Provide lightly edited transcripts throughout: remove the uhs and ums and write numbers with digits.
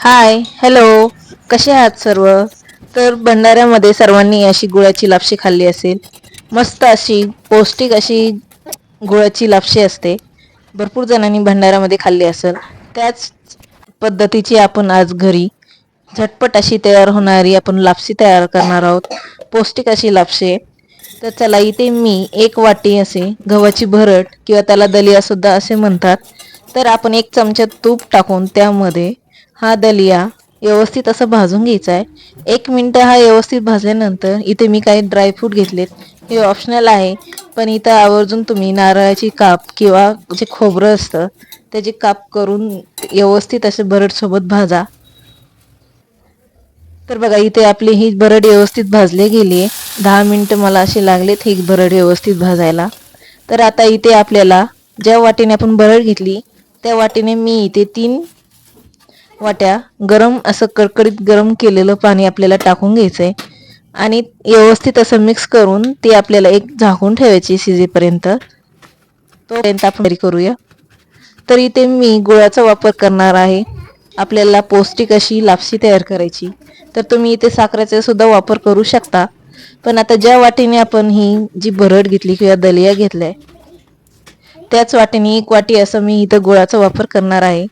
हाय, hello. कसे आहात सर्व? तर भंडाऱ्यामध्ये सर्वांनी अशी गुळाची लापशी खाल्ली असेल. मस्त अशी पौष्टिक अशी गुळाची लापशी असते. भरपूर जणांनी भंडाऱ्यामध्ये खाल्ली असेल. त्याच पद्धतीची आपण आज घरी झटपट अशी तयार होणारी आपण लापशी तयार करणार आहोत. पौष्टिक अशी लापशी आहे. तर चला, इथे मी एक वाटी असे गव्हाची भरड किंवा त्याला दलिया सुद्धा असे म्हणतात. तर आपण एक चमचा तूप टाकून त्यामध्ये हा दलिया व्यवस्थित असं भाजून घ्यायचा आहे. 1 मिनिट हा व्यवस्थित भाजल्यानंतर इथे मी काही ड्रायफ्रूट घेतलेत. हे ऑप्शनल आहे, पण इथं आवर्जून तुम्ही नारळाची काप किंवा जे खोबरं असतं त्याची काप करून व्यवस्थित असे भरडसोबत भाजा. तर बघा, इथे आपली ही भरड व्यवस्थित भाजली गेली आहे. 10 मिनिटं मला असे लागलेत ही भरड व्यवस्थित भाजायला. तर आता इथे आपल्याला ज्या वाटीने आपण भरड घेतली त्या वाटीने मी इथे 3 वाट्या गरम असं कडकडीत गरम केलेलं पाणी आपल्याला टाकून घ्यायचंय आणि व्यवस्थित असं मिक्स करून ते आपल्याला एक झाकून ठेवायची शिजेपर्यंत. तोपर्यंत आपण तयारी करूया. तर इथे मी गुळाचा वापर करणार आहे. आपल्याला पौष्टिक अशी लापशी तयार करायची, तर तुम्ही इथे साखरेचा सुद्धा वापर करू शकता. पण आता ज्या वाटीने आपण ही जी भरड घेतली किंवा दलिया घेतलाय त्याच वाटीने 1 वाटी असं मी इथं गुळाचा वापर करणार आहे.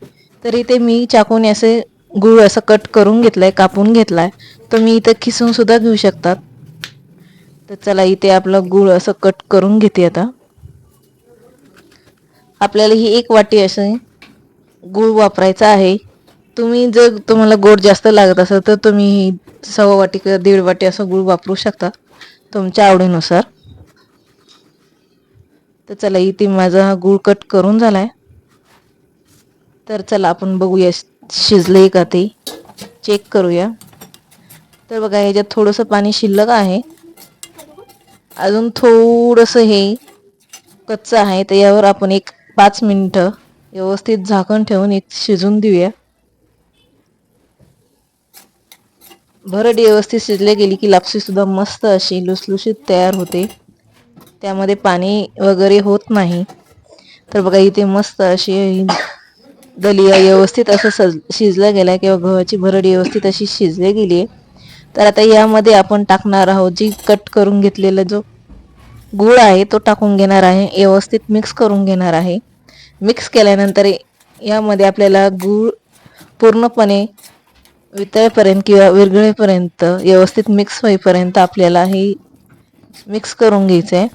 तर इथे मी चाकूने असे गुळ असं कट करून घेतलाय, कापून घेतलाय. तुम्ही इथं खिसून सुद्धा घेऊ शकतात. तर चला, इथे आपला गुळ असं कट करून घेते आता. आपल्याला ही 1 वाटी असे गूळ वापरायचा आहे. तुम्ही जर तुम्हाला गोड जास्त लागत असेल तर तुम्ही 1/4 वाटी किंवा 1.5 वाटी असं गूळ वापरू शकता तुमच्या आवडीनुसार. तर चला, इथे माझा हा गूळ कट करून झालाय. तर चला आपण बघूया शिजले का ते चेक करूया. तर बघा, ह्याच्यात थोडंसं पाणी शिल्लक आहे. अजून थोडंसं हे कच्चं आहे, तर यावर आपण एक 5 मिनिटं व्यवस्थित झाकण ठेवून एक शिजून देऊया. भरड व्यवस्थित शिजले गेली की लापशी सुद्धा मस्त अशी लुसलुशीत तयार होते. त्यामध्ये पाणी वगैरे होत नाही. तर बघा, इथे मस्त अशी दलिया व्यवस्थित असं शिजला गेला किंवा गव्हाची भरड व्यवस्थित अशी शिजली गेली आहे. तर आता यामध्ये आपण टाकणार आहोत जी कट करून घेतलेला जो गूळ आहे तो टाकून घेणार आहे. व्यवस्थित मिक्स करून घेणार आहे. मिक्स केल्यानंतर यामध्ये आपल्याला गूळ पूर्णपणे वितळेपर्यंत किंवा विरघळेपर्यंत व्यवस्थित मिक्स होईपर्यंत आपल्याला हे मिक्स करून घ्यायचं आहे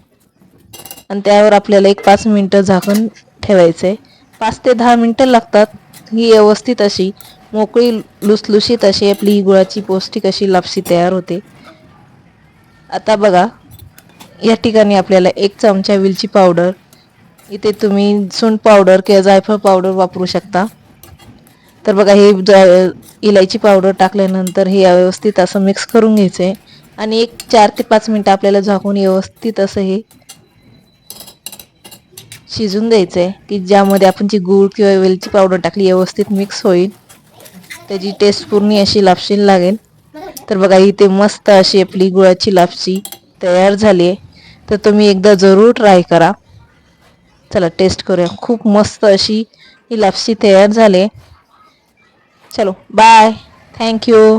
आणि त्यावर आपल्याला एक 5 मिनिटं झाकण ठेवायचं आहे. 5 ते 10 मिनिटं लागतात. ही व्यवस्थित अशी मोकळी लुसलुशीत अशी आपली ही गुळाची पौष्टिक अशी लापशी तयार होते. आता बघा, या ठिकाणी आपल्याला 1 चमचा वेलची पावडर, इथे तुम्ही सुंठ पावडर किंवा जायफळ पावडर वापरू शकता. तर बघा, हे इलायची पावडर टाकल्यानंतर हे व्यवस्थित असं मिक्स करून घ्यायचं आहे आणि एक 4 ते 5 मिनिटं आपल्याला झाकून व्यवस्थित असं हे शिजून द्यायचं आहे की ज्यामध्ये आपण जी गूळ किंवा वेलची पावडर टाकली व्यवस्थित मिक्स होईल, त्याची टेस्ट पूर्ण अशी लापशी लागेल. तर बघा, इथे मस्त अशी आपली गुळाची लापशी तयार झाली आहे. तर तुम्ही एकदा जरूर ट्राय करा. चला टेस्ट करूया. खूप मस्त अशी ही लापशी तयार झाली. चलो बाय, थँक्यू.